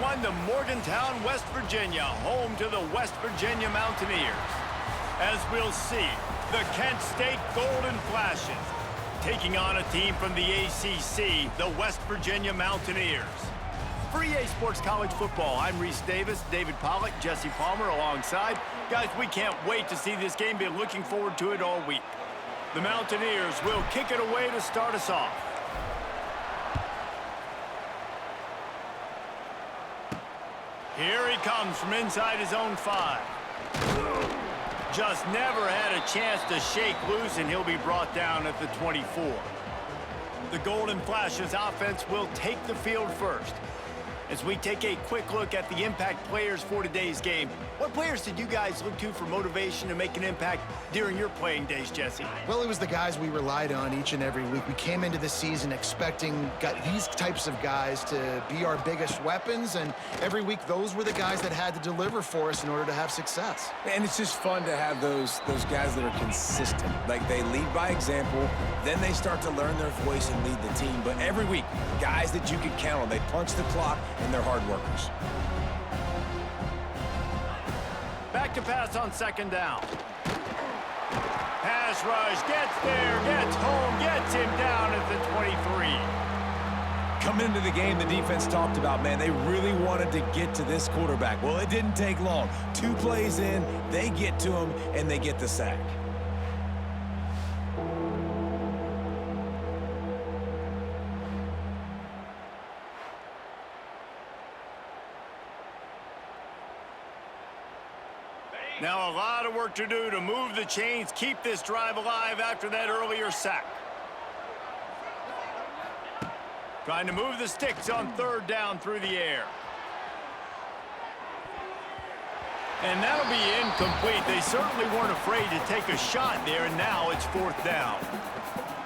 everyone to Morgantown, West Virginia, home to the West Virginia Mountaineers. As we'll see, the Kent State Golden Flashes taking on a team from the ACC, the West Virginia Mountaineers. For EA Sports College Football, I'm Reese Davis, David Pollack, Jesse Palmer alongside. Guys, we can't wait to see this game. Been looking forward to it all week. The Mountaineers will kick it away to start us off. Here he comes from inside his own 5. Just never had a chance to shake loose, and he'll be brought down at the 24. The Golden Flashes offense will take the field first. As we take a quick look at the impact players for today's game, what players did you guys look to for motivation to make an impact during your playing days, Jesse? Well, it was the guys we relied on each and every week. We came into the season expecting these types of guys to be our biggest weapons, and every week those were the guys that had to deliver for us in order to have success. And it's just fun to have those guys that are consistent. Like, they lead by example, then they start to learn their voice and lead the team. But every week, guys that you can count on, they punch the clock, and they're hard workers. Back to pass on second down. Pass rush, gets there, gets home, gets him down at the 23. Coming into the game, the defense talked about, man, they really wanted to get to this quarterback. Well, it didn't take long. 2 plays in, they get to him, and they get the sack. Now a lot of work to do to move the chains, keep this drive alive after that earlier sack. Trying to move the sticks on third down through the air. And that'll be incomplete. They certainly weren't afraid to take a shot there, and now it's fourth down.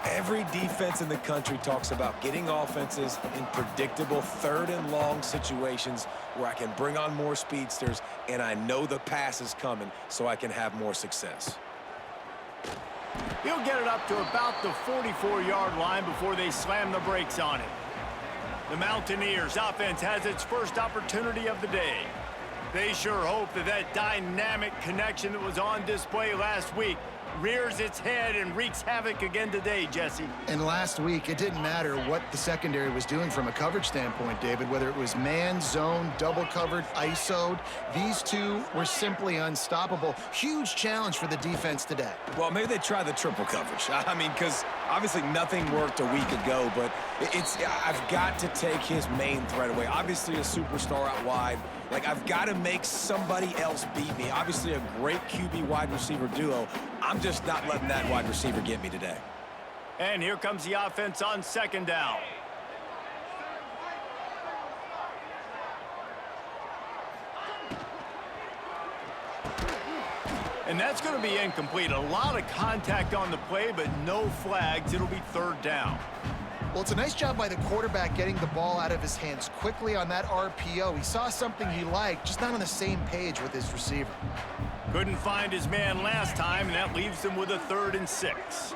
Every defense in the country talks about getting offenses in predictable third and long situations where I can bring on more speedsters and I know the pass is coming so I can have more success. He'll get it up to about the 44-yard line before they slam the brakes on it. The Mountaineers offense has its first opportunity of the day. They sure hope that dynamic connection that was on display last week rears its head and wreaks havoc again today, Jesse. And last week, it didn't matter what the secondary was doing from a coverage standpoint, David, whether it was man, zone, double covered, ISO'd. These two were simply unstoppable. Huge challenge for the defense today. Well, maybe they try the triple coverage. I mean, because obviously nothing worked a week ago, but I've got to take his main threat away. Obviously a superstar out wide. Like, I've got to make somebody else beat me. Obviously a great QB wide receiver duo. I'm just not letting that wide receiver get me today. And here comes the offense on second down. And that's going to be incomplete. A lot of contact on the play, but no flags. It'll be third down. Well, it's a nice job by the quarterback getting the ball out of his hands quickly on that RPO. He saw something he liked, just not on the same page with his receiver. Couldn't find his man last time, and that leaves him with a 3rd and 6.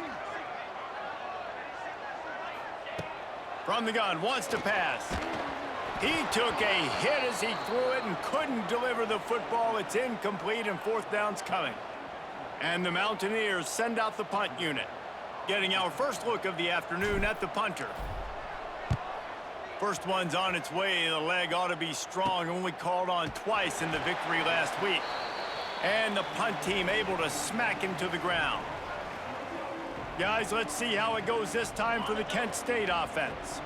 From the gun, wants to pass. He took a hit as he threw it and couldn't deliver the football. It's incomplete, and fourth down's coming. And the Mountaineers send out the punt unit. Getting our first look of the afternoon at the punter. First one's on its way. The leg ought to be strong. Only called on twice in the victory last week. And the punt team able to smack him to the ground. Guys, let's see how it goes this time for the Kent State offense.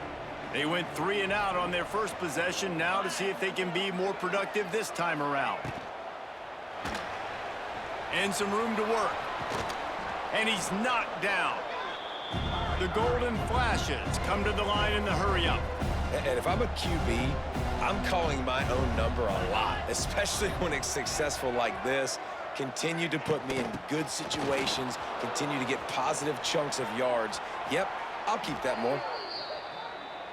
They went 3 and out on their first possession. Now to see if they can be more productive this time around. And some room to work. And he's knocked down. The Golden Flashes come to the line in the hurry-up. And if I'm a QB, I'm calling my own number a lot, especially when it's successful like this. Continue to put me in good situations, continue to get positive chunks of yards. Yep, I'll keep that more.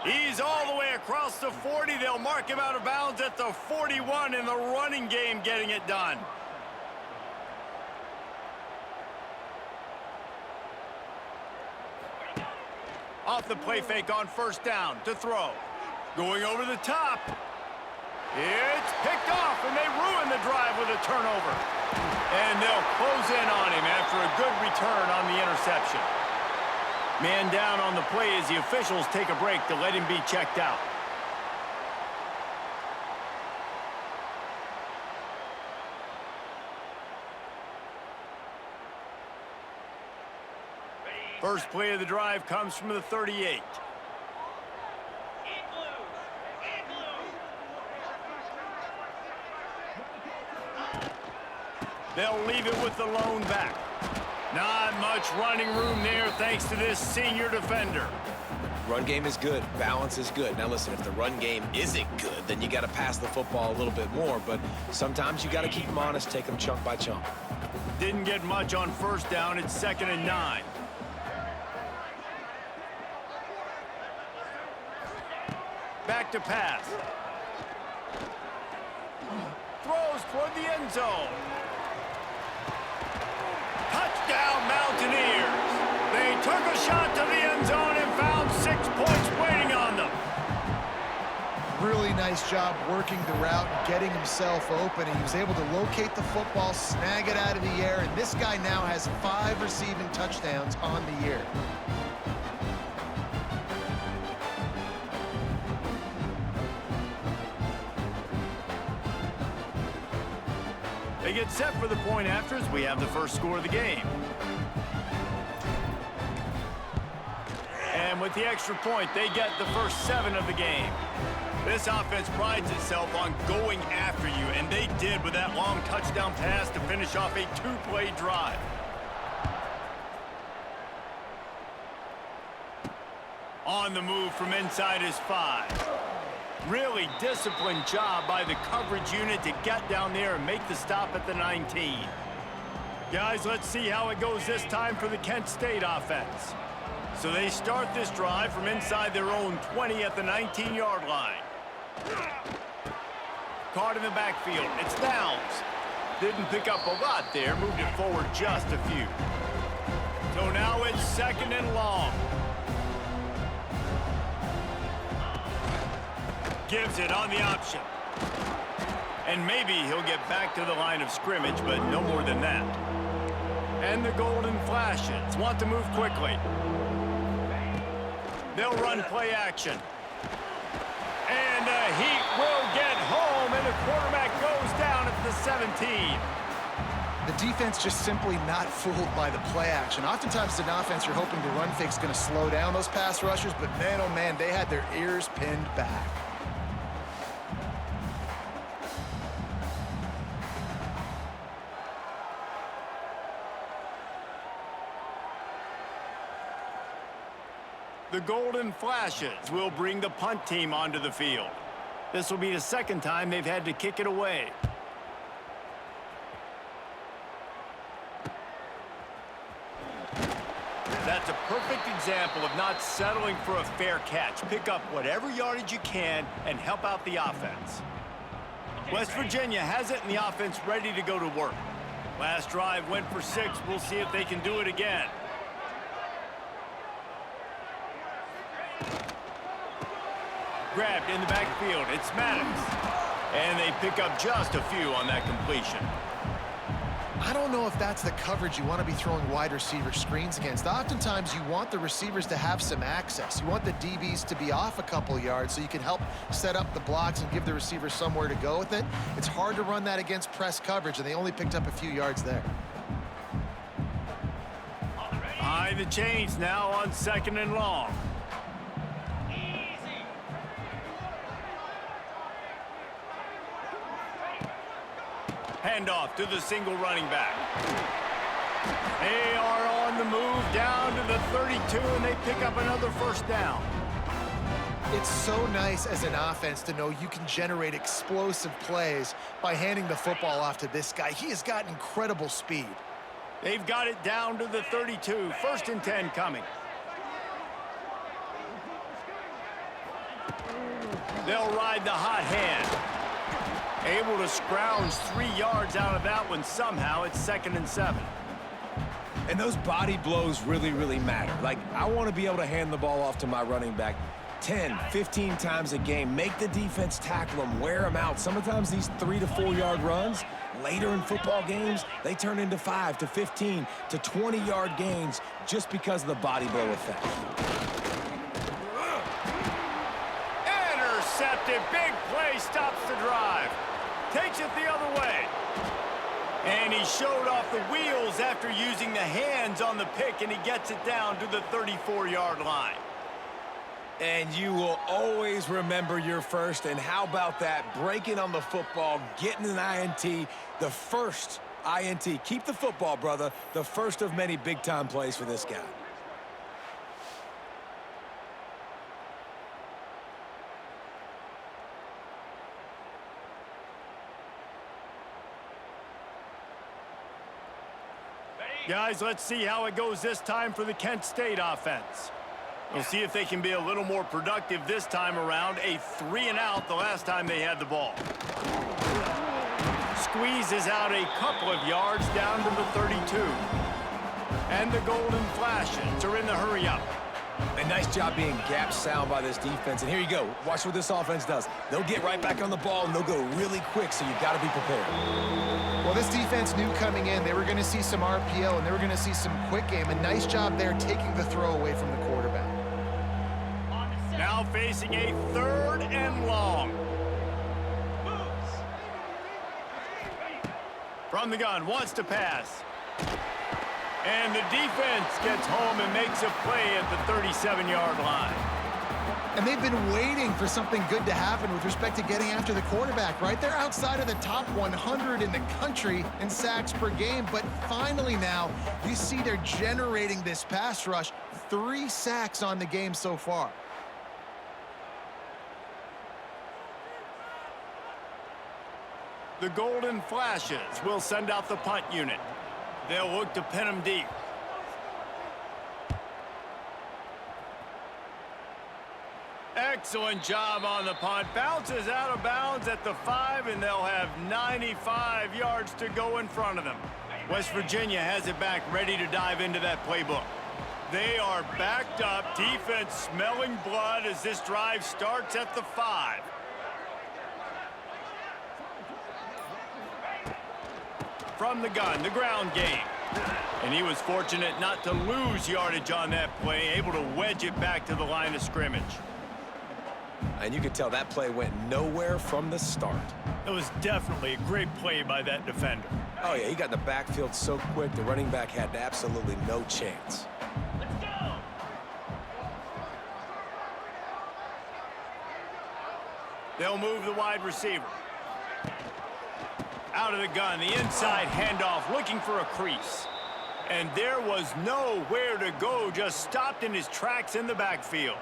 He's all the way across the 40. They'll mark him out of bounds at the 41 in the running game, getting it done. Off the play fake on first down to throw. Going over the top. It's picked off, and they ruin the drive with a turnover. And they'll close in on him after a good return on the interception. Man down on the play as the officials take a break to let him be checked out. First play of the drive comes from the 38. They'll leave it with the lone back. Not much running room there thanks to this senior defender. Run game is good. Balance is good. Now listen, if the run game isn't good, then you got to pass the football a little bit more. But sometimes you got to keep them honest, take them chunk by chunk. Didn't get much on first down. It's 2nd and 9. Back to pass. Throws toward the end zone. Touchdown, Mountaineers. They took a shot to the end zone and found 6 points waiting on them. Really nice job working the route and getting himself open. He was able to locate the football, snag it out of the air, and this guy now has 5 receiving touchdowns on the year. They get set for the point after as we have the first score of the game. And with the extra point, they get the first 7 of the game. This offense prides itself on going after you, and they did with that long touchdown pass to finish off a 2-play drive. On the move from inside his 5. Really disciplined job by the coverage unit to get down there and make the stop at the 19. Guys, let's see how it goes this time for the Kent State offense. So they start this drive from inside their own 20 at the 19-yard line. Caught in the backfield. It's Downs. Didn't pick up a lot there. Moved it forward just a few. So now it's 2nd and long. Gives it on the option. And maybe he'll get back to the line of scrimmage, but no more than that. And the Golden Flashes want to move quickly. They'll run play action. And the Heat will get home, and the quarterback goes down at the 17. The defense just simply not fooled by the play action. Oftentimes, as an offense, you're hoping the run fake's going to slow down those pass rushers, but man, oh man, they had their ears pinned back. The Golden Flashes will bring the punt team onto the field. This will be the 2nd time they've had to kick it away. That's a perfect example of not settling for a fair catch. Pick up whatever yardage you can and help out the offense. West Virginia has it, and the offense ready to go to work. Last drive went for 6. We'll see if they can do it again. Grabbed in the backfield. It's Maddox. And they pick up just a few on that completion. I don't know if that's the coverage you want to be throwing wide receiver screens against. Oftentimes, you want the receivers to have some access. You want the DBs to be off a couple yards so you can help set up the blocks and give the receiver somewhere to go with it. It's hard to run that against press coverage, and they only picked up a few yards there. Behind the chains now on 2nd and long. Handoff to the single running back. They are on the move down to the 32, and they pick up another first down. It's so nice as an offense to know you can generate explosive plays by handing the football off to this guy. He has got incredible speed. They've got it down to the 32. 1st and 10 coming. They'll ride the hot hand. Able to scrounge 3 yards out of that one somehow. It's 2nd and 7. And those body blows really, really matter. Like, I want to be able to hand the ball off to my running back 10, 15 times a game. Make the defense tackle them, wear them out. Sometimes these 3 to 4 yard runs, later in football games, they turn into 5 to 15 to 20 yard gains just because of the body blow effect. Intercepted. Big play stops the drive. Takes it the other way. And he showed off the wheels after using the hands on the pick, and he gets it down to the 34-yard line. And you will always remember your first. And how about that? Breaking on the football, getting an INT, the first INT. Keep the football, brother. The first of many big-time plays for this guy. Guys, let's see how it goes this time for the Kent State offense. We'll see if they can be a little more productive this time around. A 3-and-out the last time they had the ball. Squeezes out a couple of yards down to the 32. And the Golden Flashes are in the hurry-up. A nice job being gap sound by this defense. And here you go. Watch what this offense does. They'll get right back on the ball, and they'll go really quick, so you've got to be prepared. Well, this defense knew coming in they were going to see some RPO, and they were going to see some quick game. A nice job there taking the throw away from the quarterback. Now facing a 3rd and long. From the gun, wants to pass. And the defense gets home and makes a play at the 37-yard line. And they've been waiting for something good to happen with respect to getting after the quarterback, right? They're outside of the top 100 in the country in sacks per game, but finally now you see they're generating this pass rush. 3 sacks on the game so far. The Golden Flashes will send out the punt unit. They'll look to pin them deep. Excellent job on the punt. Bounces out of bounds at the 5, and they'll have 95 yards to go in front of them. West Virginia has it back, ready to dive into that playbook. They are backed up. Defense smelling blood as this drive starts at the 5. From the gun, the ground game. And he was fortunate not to lose yardage on that play, able to wedge it back to the line of scrimmage. And you could tell that play went nowhere from the start. It was definitely a great play by that defender. Oh, yeah, he got in the backfield so quick, the running back had absolutely no chance. Let's go! They'll move the wide receiver. Out of the gun, the inside handoff, looking for a crease. And there was nowhere to go, just stopped in his tracks in the backfield.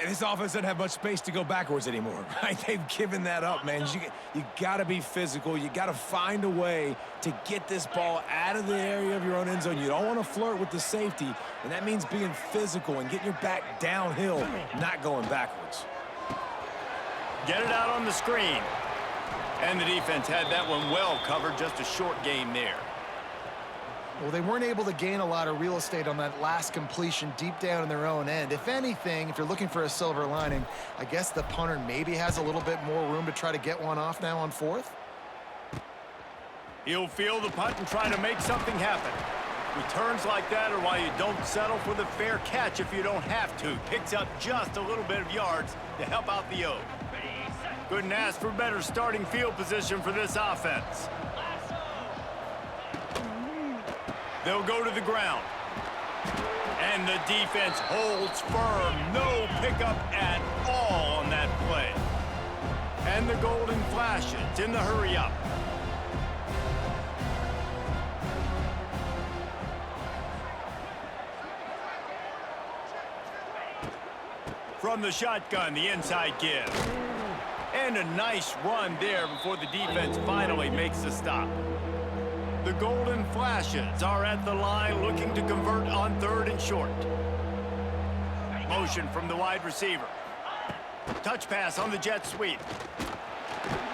And this offense doesn't have much space to go backwards anymore, right? They've given that up, man. You got to be physical. You got to find a way to get this ball out of the area of your own end zone. You don't want to flirt with the safety, and that means being physical and getting your back downhill, not going backwards. Get it out on the screen. And the defense had that one well covered, just a short gain there. Well, they weren't able to gain a lot of real estate on that last completion deep down in their own end. If anything, if you're looking for a silver lining, I guess the punter maybe has a little bit more room to try to get one off now on 4th. He'll field the punt and try to make something happen. Returns like that are why you don't settle for the fair catch if you don't have to. Picks up just a little bit of yards to help out the O. Couldn't ask for better starting field position for this offense. They'll go to the ground. And the defense holds firm. No pickup at all on that play. And the Golden Flashes in the hurry-up. From the shotgun, the inside give. And a nice run there before the defense finally makes the stop. The Golden Flashes are at the line looking to convert on 3rd and short. Motion from the wide receiver. Touch pass on the jet sweep.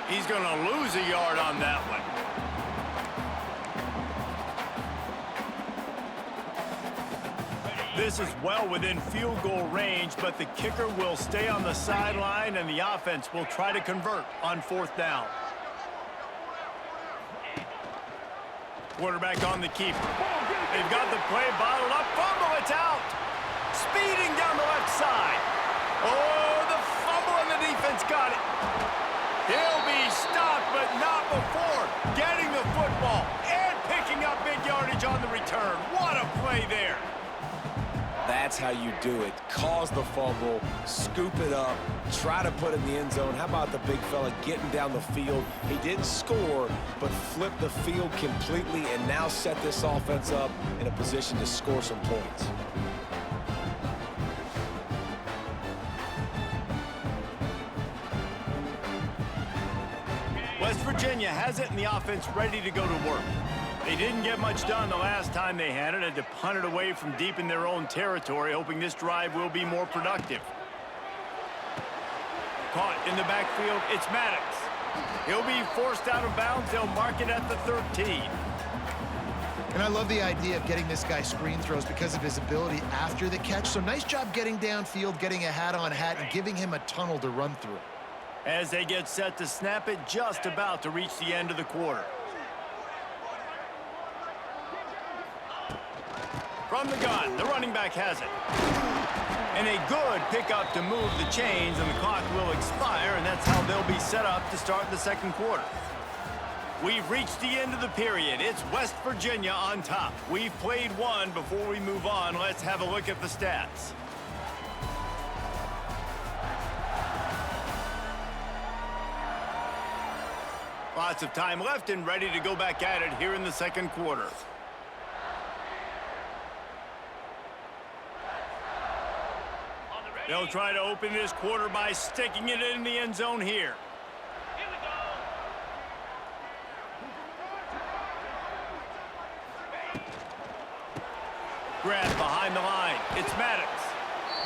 He's going to lose a yard on that one. This is well within field goal range, but the kicker will stay on the sideline, and the offense will try to convert on 4th down. Quarterback on the keeper. They've got the play bottled up. Fumble, it's out. Speeding down the left side. Oh, the fumble, and the defense got it. He'll be stopped, but not before getting the football and picking up big yardage on the return. What a play there. That's how you do it. Cause the fumble, scoop it up, try to put it in the end zone. How about the big fella getting down the field? He didn't score, but flipped the field completely and now set this offense up in a position to score some points. West Virginia has it in the offense ready to go to work. They didn't get much done the last time they had it. Had to punt it away from deep in their own territory, hoping this drive will be more productive. Caught in the backfield, it's Maddox. He'll be forced out of bounds. They'll mark it at the 13. And I love the idea of getting this guy screen throws because of his ability after the catch. So nice job getting downfield, getting a hat-on-hat, and giving him a tunnel to run through. As they get set to snap it, just about to reach the end of the quarter. From the gun, the running back has it. And a good pickup to move the chains, and the clock will expire, and that's how they'll be set up to start the 2nd quarter. We've reached the end of the period. It's West Virginia on top. We've played one. Before we move on, let's have a look at the stats. Lots of time left and ready to go back at it here in the 2nd quarter. They'll try to open this quarter by sticking it in the end zone here. Grab behind the line. It's Maddox.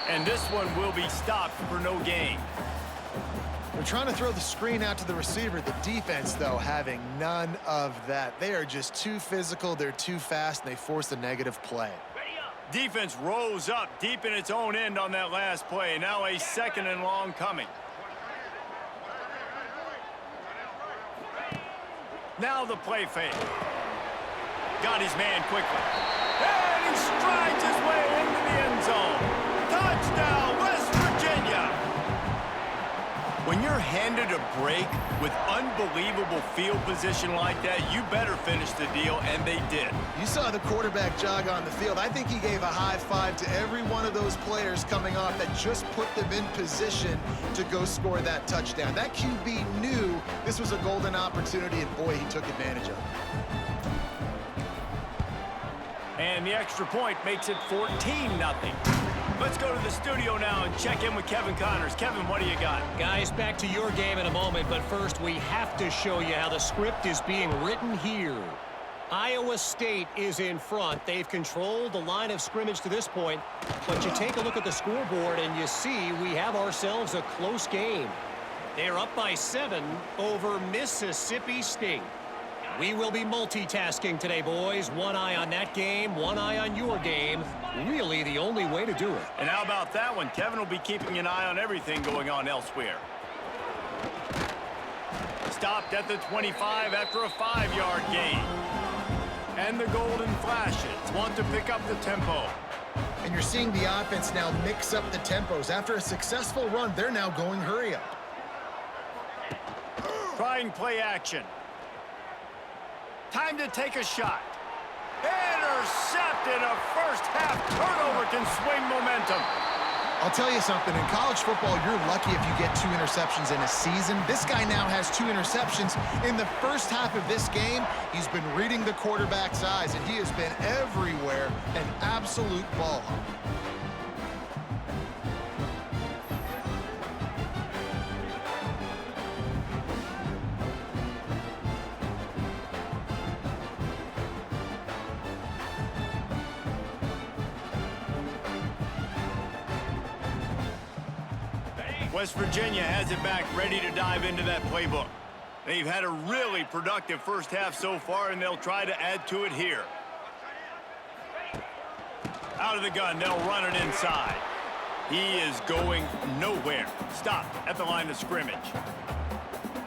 And this one will be stopped for no gain. They're trying to throw the screen out to the receiver. The defense, though, having none of that. They are just too physical. They're too fast, and they force a negative play. Defense rose up deep in its own end on that last play. Now a 2nd and long coming. Now the play fake. Got his man quickly. And he strides his way into the end zone. Touchdown, West Virginia. When you're handed a break with unbelievable field position like that, you better finish the deal, and they did. You saw the quarterback jog on the field. I think he gave a high five to every one of those players coming off that just put them in position to go score that touchdown. That QB knew this was a golden opportunity, and boy, he took advantage of it. And the extra point makes it 14-0. Let's go to the studio now and check in with Kevin Connors. Kevin, what do you got? Guys, back to your game in a moment, but first we have to show you how the script is being written here. Iowa State is in front. They've controlled the line of scrimmage to this point, but you take a look at the scoreboard and you see we have ourselves a close game. They're up by 7 over Mississippi State. We will be multitasking today, boys. One eye on that game, one eye on your game. Really the only way to do it. And how about that one? Kevin will be keeping an eye on everything going on elsewhere. Stopped at the 25 after a 5-yard gain. And the Golden Flashes want to pick up the tempo. And you're seeing the offense now mix up the tempos. After a successful run, they're now going hurry up. Trying play action. Time to take a shot. Intercepted. A first-half turnover can swing momentum. I'll tell you something. In college football, you're lucky if you get 2 interceptions in a season. This guy now has 2 interceptions. In the first half of this game, he's been reading the quarterback's eyes, and he has been everywhere, an absolute ball hawk. West Virginia has it back, ready to dive into that playbook. They've had a really productive first half so far, and they'll try to add to it here. Out of the gun, they'll run it inside. He is going nowhere. Stop at the line of scrimmage.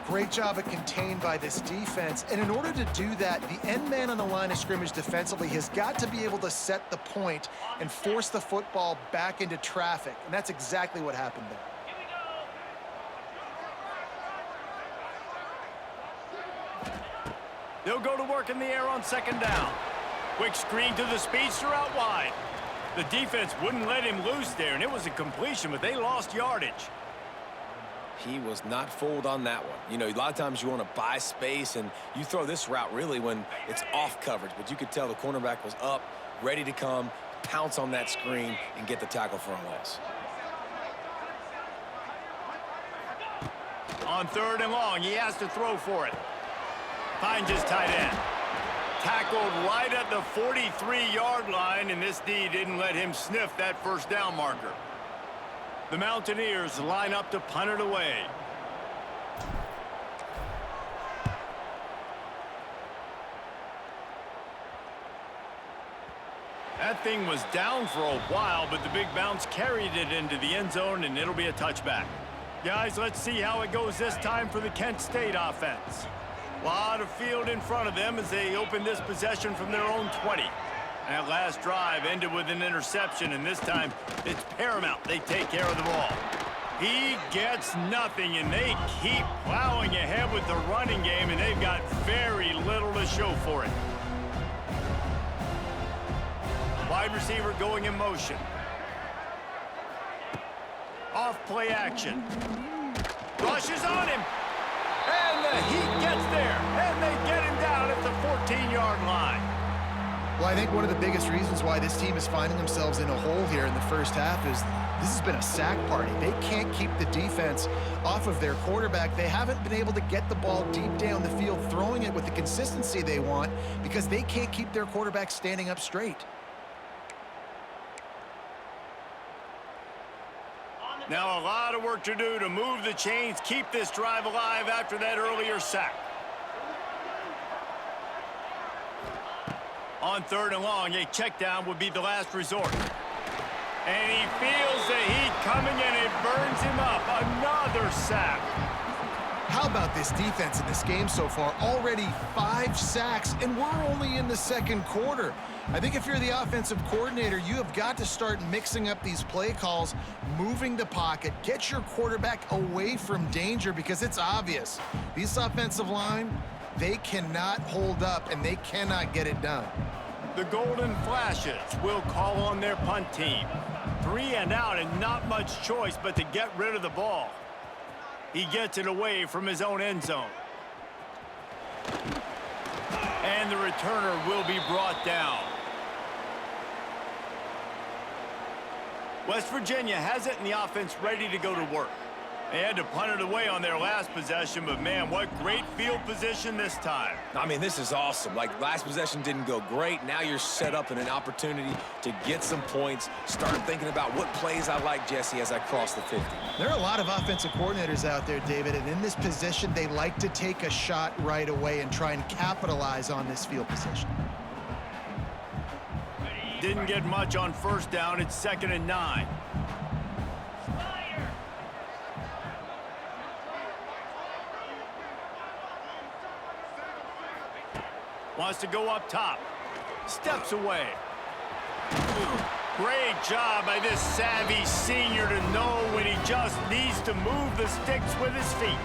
Great job at contained by this defense. And in order to do that, the end man on the line of scrimmage defensively has got to be able to set the point and force the football back into traffic. And that's exactly what happened there. They'll go to work in the air on second down. Quick screen to the speedster out wide. The defense wouldn't let him loose there, and it was a completion, but they lost yardage. He was not fooled on that one. You know, a lot of times you want to buy space, and you throw this route really when it's off coverage. But you could tell the cornerback was up, ready to come, pounce on that screen, and get the tackle for a loss. On third and long, he has to throw for it. Finds his tight end. Tackled right at the 43-yard line, and this D didn't let him sniff that first down marker. The Mountaineers line up to punt it away. That thing was down for a while, but the big bounce carried it into the end zone, and it'll be a touchback. Guys, let's see how it goes this time for the Kent State offense. A lot of field in front of them as they open this possession from their own 20. That last drive ended with an interception, and this time it's paramount they take care of the ball. He gets nothing, and they keep plowing ahead with the running game, and they've got very little to show for it. Wide receiver going in motion. Off play action. Rushes on him. And the Heat gets there, and they get him down at the 14-yard line. Well, I think one of the biggest reasons why this team is finding themselves in a hole here in the first half is this has been a sack party. They can't keep the defense off of their quarterback. They haven't been able to get the ball deep down the field, throwing it with the consistency they want because they can't keep their quarterback standing up straight. Now a lot of work to do to move the chains, keep this drive alive after that earlier sack. On third and long, a check down would be the last resort. And he feels the heat coming, and it burns him up. Another sack. How about this defense in this game so far? Already 5 sacks, and we're only in the second quarter. I think if you're the offensive coordinator, you have got to start mixing up these play calls, moving the pocket, get your quarterback away from danger because it's obvious. This offensive line, they cannot hold up, and they cannot get it done. The Golden Flashes will call on their punt team. 3 and out, and not much choice but to get rid of the ball. He gets it away from his own end zone. And the returner will be brought down. West Virginia has it in the offense ready to go to work. They had to punt it away on their last possession, but man, what great field position this time. I mean, this is awesome. Like, last possession didn't go great. Now you're set up in an opportunity to get some points. Start thinking about what plays I like, Jesse, as I cross the 50. There are a lot of offensive coordinators out there, David, and in this position, they like to take a shot right away and try and capitalize on this field position. Didn't get much on first down. It's 2nd and 9. Wants to go up top. Steps away. Great job by this savvy senior to know when he just needs to move the sticks with his feet.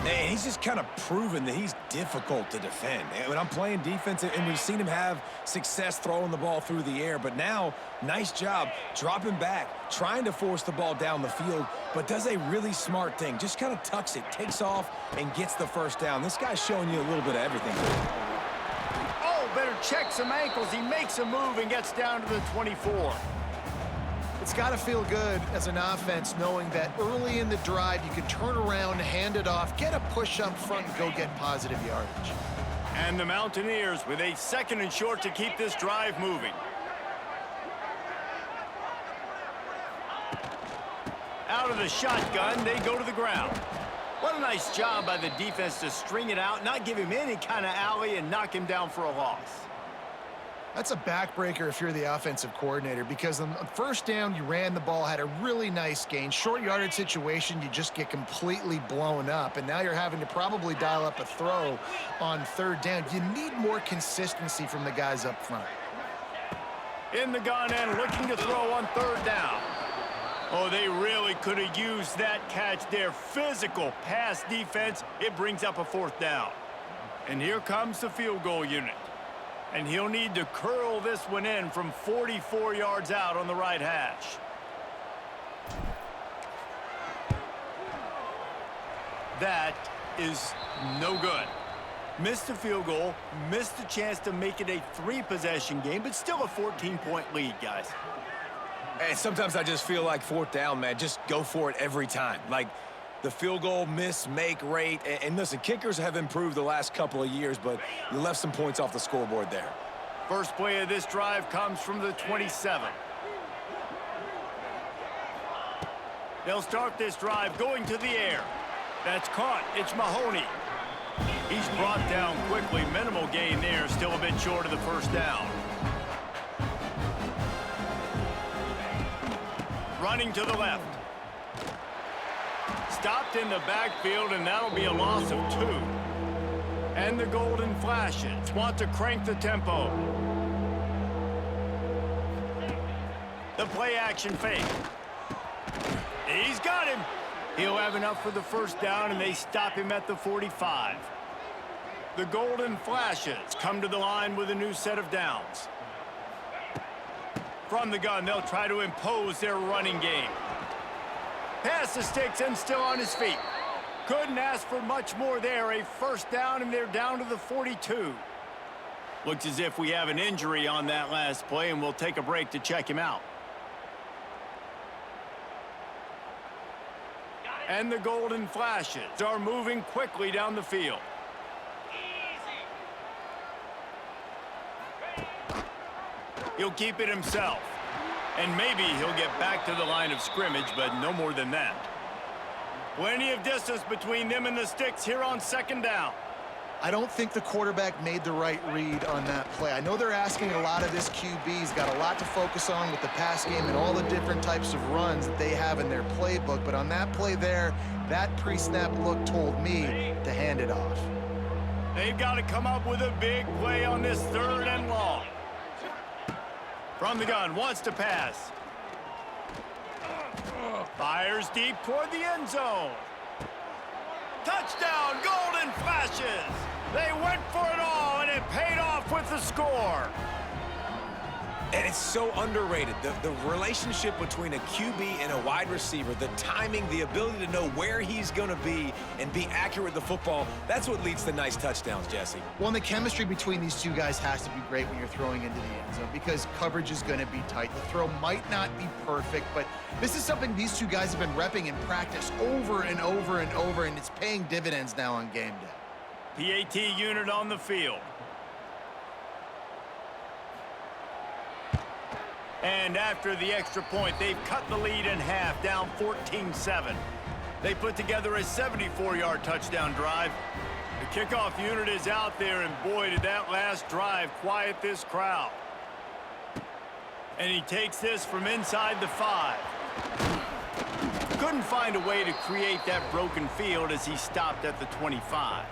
Man, he's just kind of proven that he's difficult to defend. And when I'm playing defense, and we've seen him have success throwing the ball through the air, but now, nice job dropping back, trying to force the ball down the field, but does a really smart thing. Just kind of tucks it, takes off, and gets the first down. This guy's showing you a little bit of everything. Better check some ankles. He makes a move and gets down to the 24. It's got to feel good as an offense knowing that early in the drive you can turn around, hand it off, get a push up front, and go get positive yardage. And the Mountaineers with a 2nd and short to keep this drive moving. Out of the shotgun, they go to the ground. What a nice job by the defense to string it out, not give him any kind of alley, and knock him down for a loss. That's a backbreaker if you're the offensive coordinator, because on first down, you ran the ball, had a really nice gain. Short yardage situation, you just get completely blown up, and now you're having to probably dial up a throw on third down. You need more consistency from the guys up front. In the gun and looking to throw on third down. Oh, they really could have used that catch there. Physical pass defense. It brings up a fourth down. And here comes the field goal unit. And he'll need to curl this one in from 44 yards out on the right hash. That is no good. Missed the field goal, missed the chance to make it a 3-possession game, but still a 14-point lead, guys. And sometimes I just feel like fourth down, man, just go for it every time. Like, the field goal miss-make rate. And listen, kickers have improved the last couple of years, but you left some points off the scoreboard there. First play of this drive comes from the 27. They'll start this drive going to the air. That's caught. It's Mahoney. He's brought down quickly. Minimal gain there. Still a bit short of the first down. Running to the left. Stopped in the backfield, and that'll be a loss of 2. And the Golden Flashes want to crank the tempo. The play-action fake. He's got him. He'll have enough for the first down, and they stop him at the 45. The Golden Flashes come to the line with a new set of downs. From the gun, they'll try to impose their running game. Pass the sticks and still on his feet. Couldn't ask for much more there. A first down, and they're down to the 42. Looks as if we have an injury on that last play, and we'll take a break to check him out. And the Golden Flashes are moving quickly down the field. He'll keep it himself. And maybe he'll get back to the line of scrimmage, but no more than that. Plenty of distance between them and the sticks here on second down. I don't think the quarterback made the right read on that play. I know they're asking a lot of this QB. He's got a lot to focus on with the pass game and all the different types of runs that they have in their playbook. But on that play there, that pre-snap look told me to hand it off. They've got to come up with a big play on this third and long. From the gun, wants to pass. Fires deep toward the end zone. Touchdown, Golden Flashes! They went for it all, and it paid off with the score. And it's so underrated. The relationship between a QB and a wide receiver, the timing, the ability to know where he's going to be and be accurate with the football, that's what leads to nice touchdowns, Jesse. Well, and the chemistry between these two guys has to be great when you're throwing into the end zone, because coverage is going to be tight. The throw might not be perfect, but this is something these two guys have been repping in practice over and over and over, and it's paying dividends now on game day. PAT unit on the field. And after the extra point, they've cut the lead in half, down 14-7. They put together a 74-yard touchdown drive. The kickoff unit is out there, and boy, did that last drive quiet this crowd. And he takes this from inside the 5. Couldn't find a way to create that broken field as he stopped at the 25.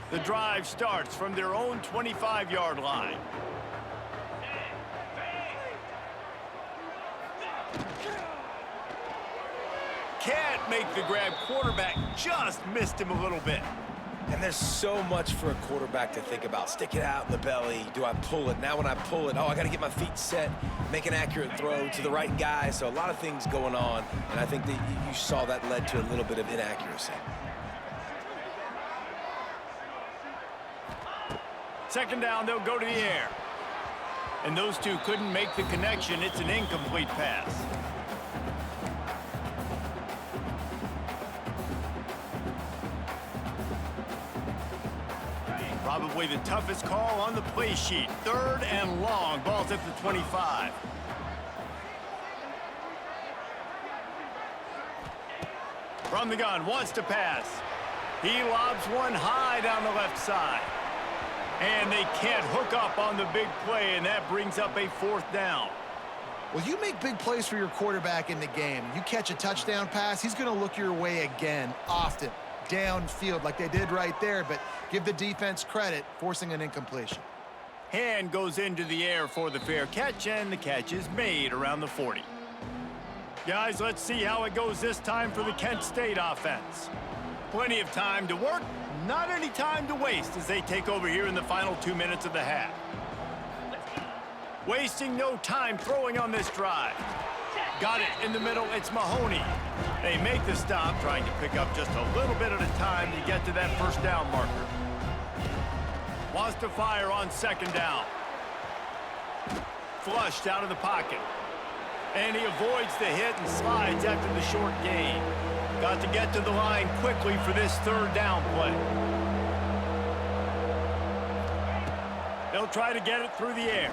The drive starts from their own 25-yard line. Can't make the grab. Quarterback just missed him a little bit. And there's so much for a quarterback to think about. Stick it out in the belly. Do I pull it? Now when I pull it, oh, I got to get my feet set, make an accurate throw to the right guy. So a lot of things going on, and I think that you saw that led to a little bit of inaccuracy. Second down, they'll go to the air. And those two couldn't make the connection. It's an incomplete pass. Probably the toughest call on the play sheet. Third and long. Ball's at the 25. From the gun, wants to pass. He lobs one high down the left side. And they can't hook up on the big play, and that brings up a 4th down. Well, you make big plays for your quarterback in the game. You catch a touchdown pass, he's going to look your way again, often, downfield like they did right there, but give the defense credit, forcing an incompletion. Hand goes into the air for the fair catch, and the catch is made around the 40. Guys, let's see how it goes this time for the Kent State offense. Plenty of time to work, not any time to waste as they take over here in the final 2 minutes of the half. Wasting no time throwing on this drive. Got it in the middle, it's Mahoney. They make the stop, trying to pick up just a little bit at a time to get to that 1st down marker. Wants to fire on 2nd down. Flushed out of the pocket. And he avoids the hit and slides after the short gain. Got to get to the line quickly for this 3rd down play. They'll try to get it through the air.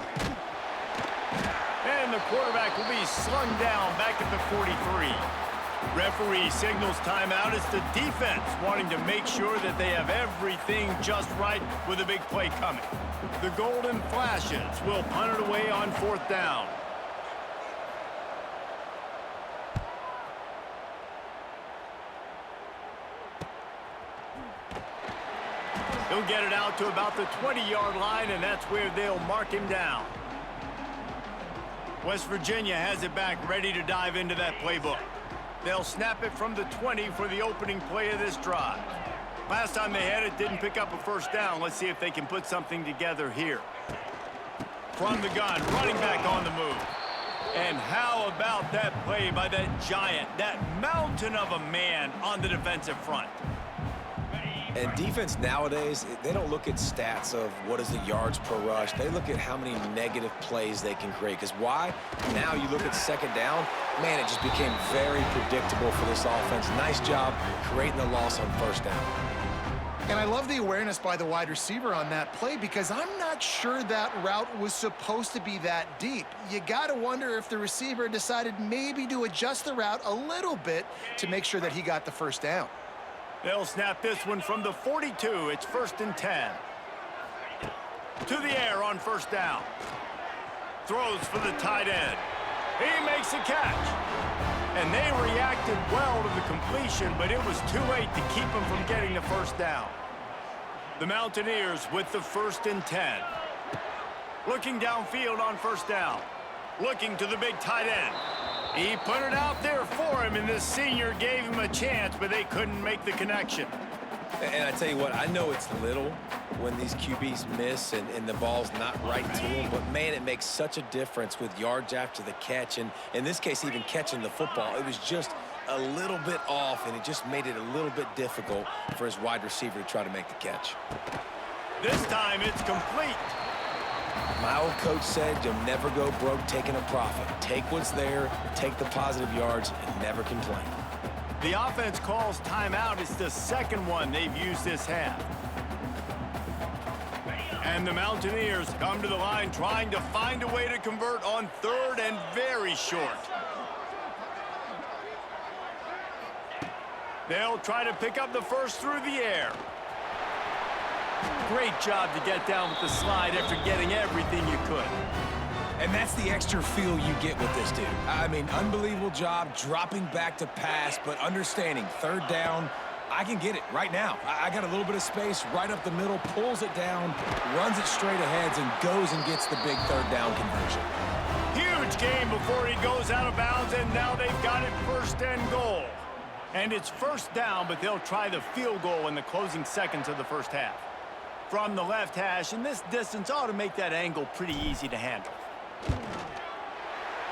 And the quarterback will be slung down back at the 43. Referee signals timeout. It's the defense wanting to make sure that they have everything just right with a big play coming. The Golden Flashes will punt it away on 4th down. He'll get it out to about the 20-yard line, and that's where they'll mark him down. West Virginia has it back, ready to dive into that playbook. They'll snap it from the 20 for the opening play of this drive. Last time they had it, didn't pick up a 1st down. Let's see if they can put something together here. From the gun, running back on the move. And how about that play by that giant, that mountain of a man on the defensive front? And defense nowadays, they don't look at stats of what is the yards per rush. They look at how many negative plays they can create. Because why? Now you look at 2nd down, man, it just became very predictable for this offense. Nice job creating the loss on 1st down. And I love the awareness by the wide receiver on that play because I'm not sure that route was supposed to be that deep. You got to wonder if the receiver decided maybe to adjust the route a little bit to make sure that he got the 1st down. They'll snap this one from the 42. It's 1st and 10. To the air on 1st down. Throws for the tight end. He makes a catch. And they reacted well to the completion, but it was too late to keep him from getting the 1st down. The Mountaineers with the 1st and 10. Looking downfield on 1st down. Looking to the big tight end. He put it out there for him, and this senior gave him a chance, but they couldn't make the connection. And I tell you what, I know it's little when these QBs miss and the ball's not right to them, but man, it makes such a difference with yards after the catch, and in this case, even catching the football. It was just a little bit off, and it just made it a little bit difficult for his wide receiver to try to make the catch. This time, it's complete. My old coach said you'll never go broke taking a profit. Take what's there, take the positive yards, and never complain. The offense calls timeout. It's the 2nd one they've used this half. And the Mountaineers come to the line trying to find a way to convert on 3rd and very short. They'll try to pick up the 1st through the air. Great job to get down with the slide after getting everything you could. And that's the extra feel you get with this dude. I mean, unbelievable job dropping back to pass, but understanding 3rd down, I can get it right now. I got a little bit of space right up the middle, pulls it down, runs it straight ahead, and goes and gets the big 3rd down conversion. Huge game before he goes out of bounds, and now they've got it 1st and goal. And it's 1st down, but they'll try the field goal in the closing seconds of the 1st half. From the left hash, and this distance ought to make that angle pretty easy to handle.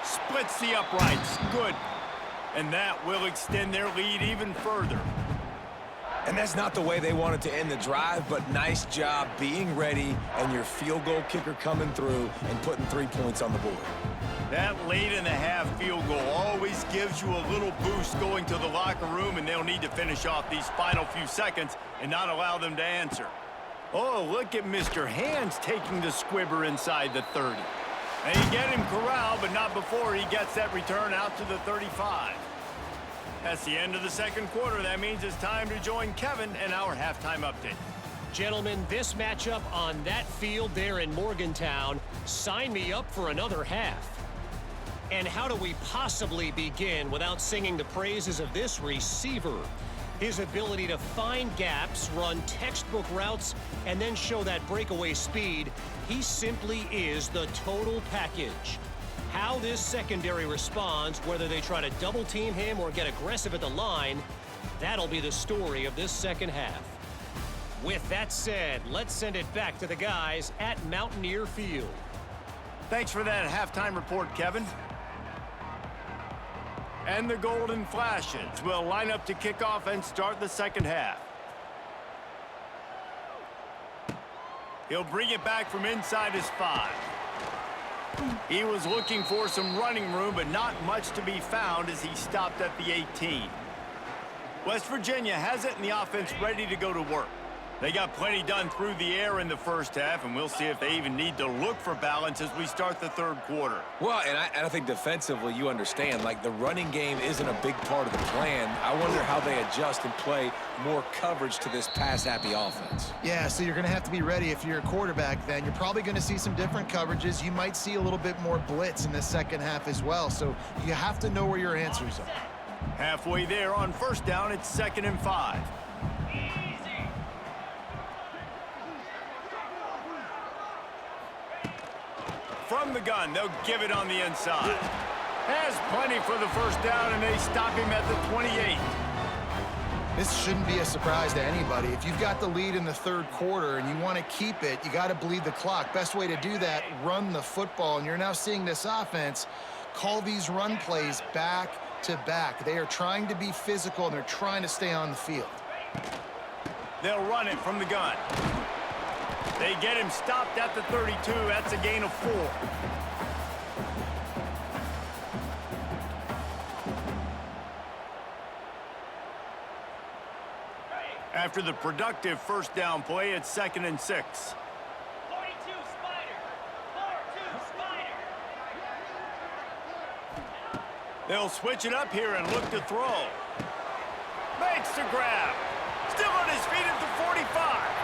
Splits the uprights. Good. And that will extend their lead even further. And that's not the way they wanted to end the drive, but nice job being ready and your field goal kicker coming through and putting 3 points on the board. That late in the half field goal always gives you a little boost going to the locker room, and they'll need to finish off these final few seconds and not allow them to answer. Oh, look at Mr. Hands taking the squibber inside the 30. They get him corralled, but not before he gets that return out to the 35. That's the end of the second quarter. That means it's time to join Kevin in our halftime update. Gentlemen, this matchup on that field there in Morgantown, sign me up for another half. And how do we possibly begin without singing the praises of this receiver? His ability to find gaps, run textbook routes, and then show that breakaway speed, he simply is the total package. How this secondary responds, whether they try to double team him or get aggressive at the line, that'll be the story of this second half. With that said, let's send it back to the guys at Mountaineer Field. Thanks for that halftime report, Kevin. And the Golden Flashes will line up to kick off and start the second half. He'll bring it back from inside his 5. He was looking for some running room, but not much to be found as he stopped at the 18. West Virginia has it and the offense ready to go to work. They got plenty done through the air in the first half, and we'll see if they even need to look for balance as we start the third quarter. Well, and I think defensively, you understand, like the running game isn't a big part of the plan. I wonder how they adjust and play more coverage to this pass-happy offense. Yeah, so you're going to have to be ready if you're a quarterback then. You're probably going to see some different coverages. You might see a little bit more blitz in the second half as well, so you have to know where your answers are. Halfway there on first down, it's 2nd and 5. From the gun, they'll give it on the inside. Has plenty for the first down, and they stop him at the 28. This shouldn't be a surprise to anybody. If you've got the lead in the third quarter and you want to keep it, you got to bleed the clock. Best way to do that, run the football. And you're now seeing this offense call these run plays back to back. They are trying to be physical, and they're trying to stay on the field. They'll run it from the gun. They get him stopped at the 32. That's a gain of 4. After the productive first down play, it's 2nd and 6. 42 Spider. 4-2 Spider. They'll switch it up here and look to throw. Makes the grab. Still on his feet at the 45.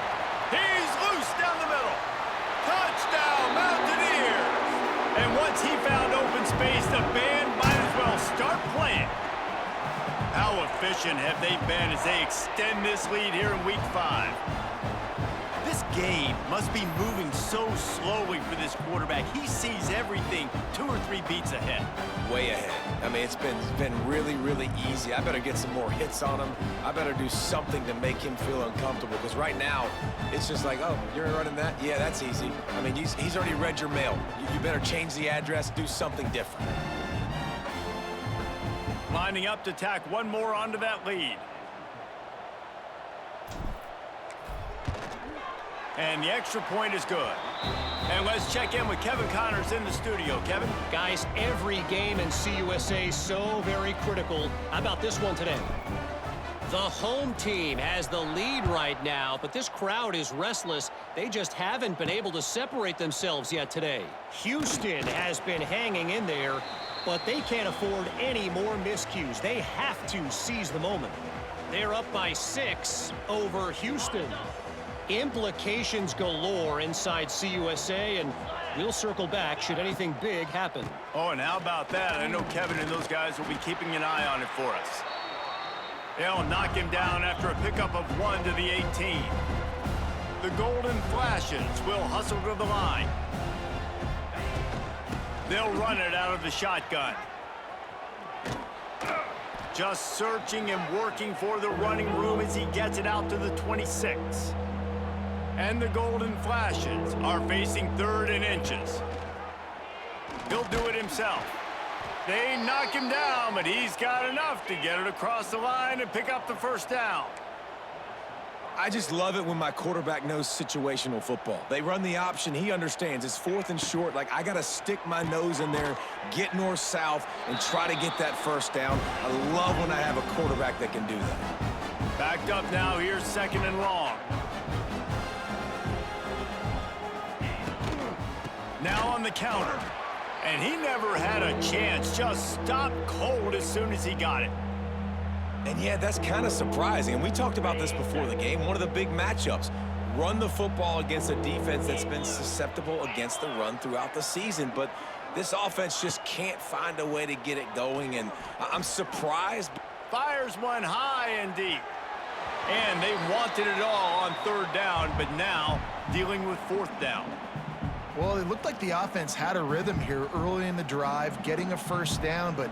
He's loose down the middle. Touchdown, Mountaineers! And once he found open space, the band might as well start playing. How efficient have they been as they extend this lead here in Week 5? This game must be moving so slowly for this quarterback. He sees everything 2 or 3 beats ahead. Way ahead. I mean, it's been really, really easy. I better get some more hits on him. I better do something to make him feel uncomfortable, because right now, it's just like, oh, you're running that? Yeah, that's easy. I mean, he's already read your mail. You better change the address, do something different. Lining up to tack one more onto that lead. And the extra point is good. And let's check in with Kevin Connors in the studio. Kevin? Guys, every game in CUSA so very critical. How about this one today? The home team has the lead right now, but this crowd is restless. They just haven't been able to separate themselves yet today. Houston has been hanging in there, but they can't afford any more miscues. They have to seize the moment. They're up by 6 over Houston. Implications galore inside CUSA, and we'll circle back should anything big happen. Oh, and how about that? I know Kevin and those guys will be keeping an eye on it for us. They'll knock him down after a pickup of 1 to the 18. The Golden Flashes will hustle to the line. They'll run it out of the shotgun. Just searching and working for the running room as he gets it out to the 26. And the Golden Flashes are facing 3rd and inches. He'll do it himself. They knock him down, but he's got enough to get it across the line and pick up the first down. I just love it when my quarterback knows situational football. They run the option. He understands. It's 4th and short. Like, I got to stick my nose in there, get north-south, and try to get that first down. I love when I have a quarterback that can do that. Backed up now. Here's 2nd and long. Now on the counter. And he never had a chance. Just stopped cold as soon as he got it. And yeah, that's kind of surprising. And we talked about this before the game. One of the big matchups. Run the football against a defense that's been susceptible against the run throughout the season. But this offense just can't find a way to get it going. And I'm surprised. Fires one high and deep. And they wanted it all on third down, but now dealing with fourth down. Well, it looked like the offense had a rhythm here early in the drive, getting a first down, but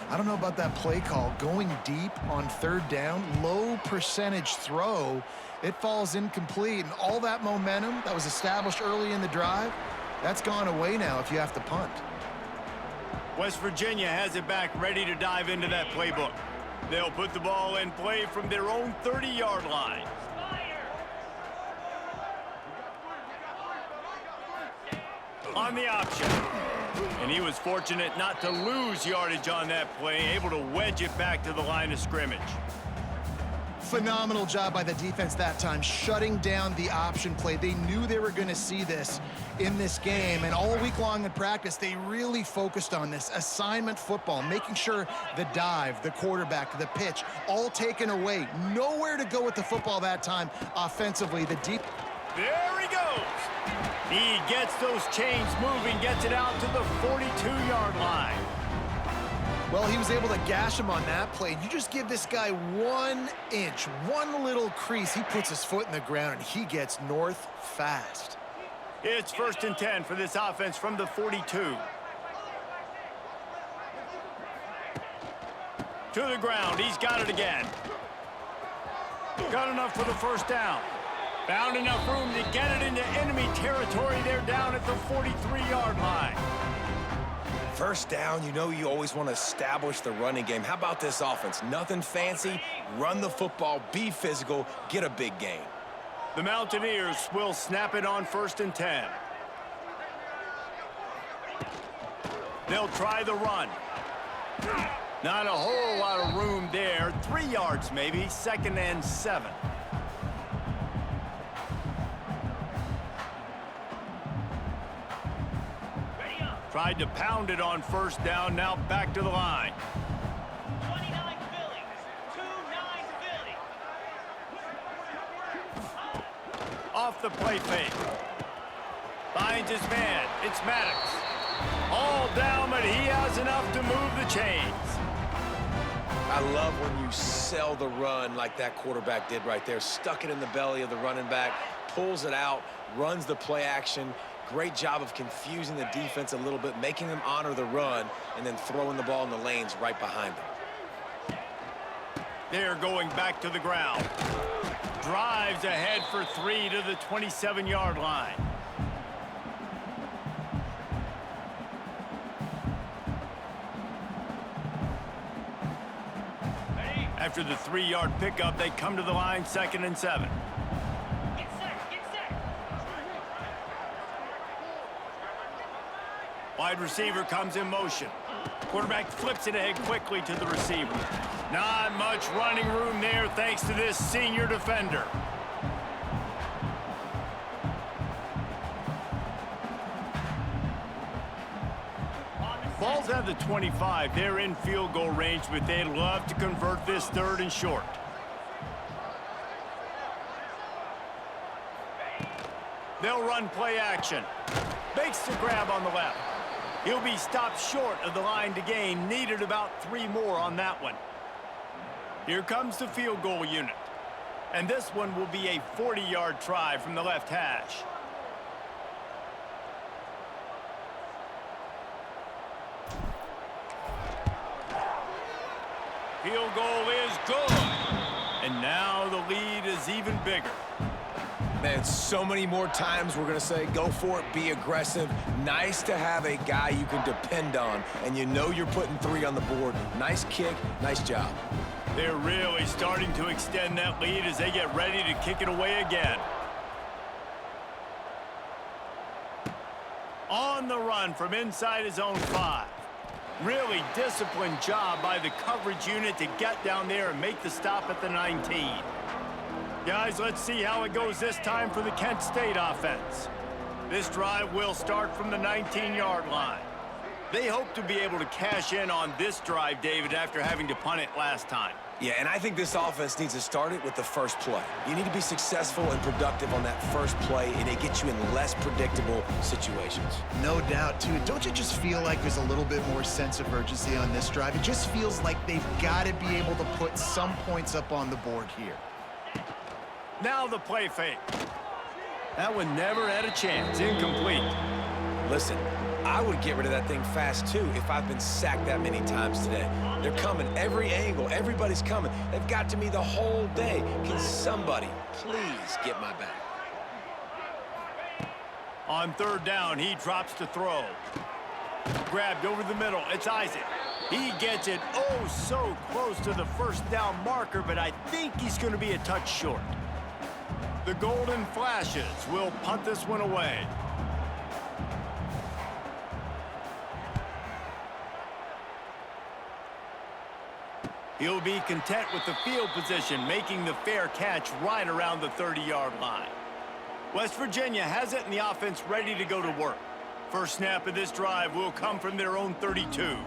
I don't know about that play call. Going deep on third down, low percentage throw, it falls incomplete, and all that momentum that was established early in the drive, that's gone away now if you have to punt. West Virginia has it back ready to dive into that playbook. They'll put the ball in play from their own 30-yard line. On the option. And he was fortunate not to lose yardage on that play, able to wedge it back to the line of scrimmage. Phenomenal job by the defense that time, shutting down the option play. They knew they were going to see this in this game, and all week long in practice, they really focused on this assignment football, making sure the dive, the quarterback, the pitch, all taken away. Nowhere to go with the football that time offensively. The deep. There he goes. He gets those chains moving, gets it out to the 42-yard line. Well, he was able to gash him on that play. You just give this guy 1 inch, one little crease. He puts his foot in the ground, and he gets north fast. It's 1st and 10 for this offense from the 42. To the ground. He's got it again. Got enough for the first down. Found enough room to get it into enemy territory. They're down at the 43-yard line. First down, you know you always want to establish the running game. How about this offense? Nothing fancy. Run the football, be physical, get a big gain. The Mountaineers will snap it on 1st and 10. They'll try the run. Not a whole lot of room there. 3 yards maybe, 2nd and 7. Tried to pound it on 1st down, now back to the line. 29 Philly. 2-9 Philly. Off the play fake. Finds his man. It's Maddox. All down, but he has enough to move the chains. I love when you sell the run like that quarterback did right there. Stuck it in the belly of the running back, pulls it out, runs the play action. Great job of confusing the defense a little bit, making them honor the run, and then throwing the ball in the lanes right behind them. They're going back to the ground. Drives ahead for 3 to the 27-yard line. After the 3-yard pickup, they come to the line, 2nd and 7. Get set. Get set. Wide receiver comes in motion. Quarterback flips it ahead quickly to the receiver. Not much running room there thanks to this senior defender. Ball's at the 25. They're in field goal range, but they'd love to convert this 3rd and short. They'll run play action. Makes the grab on the left. He'll be stopped short of the line to gain. Needed about 3 more on that one. Here comes the field goal unit. And this one will be a 40-yard try from the left hash. Field goal is good. And now the lead is even bigger. Man, so many more times we're going to say, go for it, be aggressive. Nice to have a guy you can depend on, and you know you're putting 3 on the board. Nice kick, nice job. They're really starting to extend that lead as they get ready to kick it away again. On the run from inside his own 5. Really disciplined job by the coverage unit to get down there and make the stop at the 19. Guys, let's see how it goes this time for the Kent State offense. This drive will start from the 19-yard line. They hope to be able to cash in on this drive, David, after having to punt it last time. Yeah, and I think this offense needs to start it with the first play. You need to be successful and productive on that first play, and it gets you in less predictable situations. No doubt, too. Don't you just feel like there's a little bit more sense of urgency on this drive? It just feels like they've got to be able to put some points up on the board here. Now the play fake. That one never had a chance. Incomplete. Listen, I would get rid of that thing fast, too, if I've been sacked that many times today. They're coming every angle. Everybody's coming. They've got to me the whole day. Can somebody please get my back? On third down, he drops to throw. Grabbed over the middle. It's Isaac. He gets it oh so close to the first down marker, but I think he's going to be a touch short. The Golden Flashes will punt this one away. He'll be content with the field position, making the fair catch right around the 30-yard line. West Virginia has it and the offense ready to go to work. First snap of this drive will come from their own 32.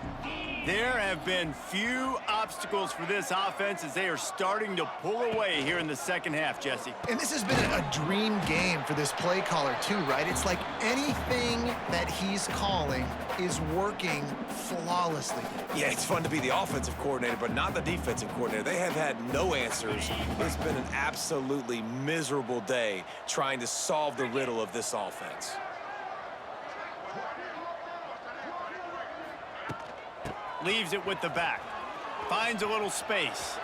There have been few obstacles for this offense as they are starting to pull away here in the second half, Jesse. And this has been a dream game for this play caller, too, right? It's like anything that he's calling is working flawlessly. Yeah, it's fun to be the offensive coordinator, but not the defensive coordinator. They have had no answers. It's been an absolutely miserable day trying to solve the riddle of this offense. Leaves it with the back. Finds a little space.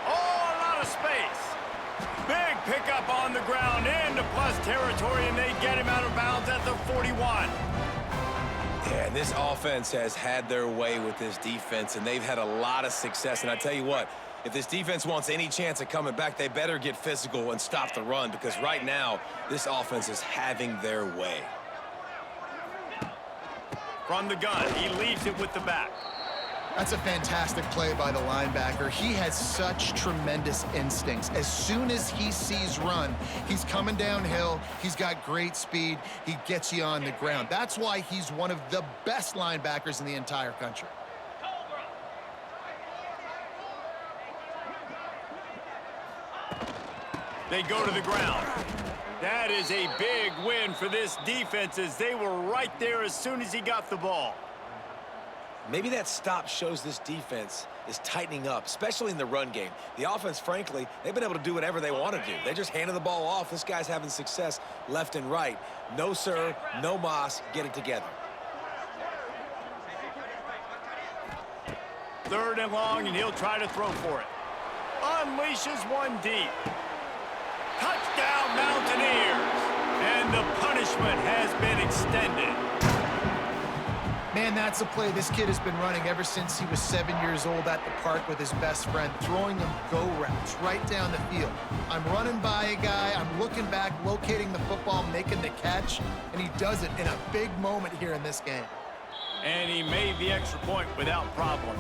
Oh, a lot of space. Big pickup on the ground into plus territory, and they get him out of bounds at the 41. Yeah, and this offense has had their way with this defense, and they've had a lot of success. And I tell you what, if this defense wants any chance of coming back, they better get physical and stop the run, because right now, this offense is having their way. From the gun, he leaves it with the back. That's a fantastic play by the linebacker. He has such tremendous instincts. As soon as he sees run, he's coming downhill. He's got great speed. He gets you on the ground. That's why he's one of the best linebackers in the entire country. They go to the ground. That is a big win for this defense as they were right there as soon as he got the ball. Maybe that stop shows this defense is tightening up, especially in the run game. The offense, frankly, they've been able to do whatever they want to do. They just handed the ball off. This guy's having success left and right. No, sir, no mas, get it together. Third and long, and he'll try to throw for it. Unleashes one deep. Touchdown, Mountaineers! And the punishment has been extended. Man, that's a play this kid has been running ever since he was 7 years old at the park with his best friend, throwing them go routes right down the field. I'm running by a guy, I'm looking back, locating the football, making the catch, and he does it in a big moment here in this game. And he made the extra point without problem.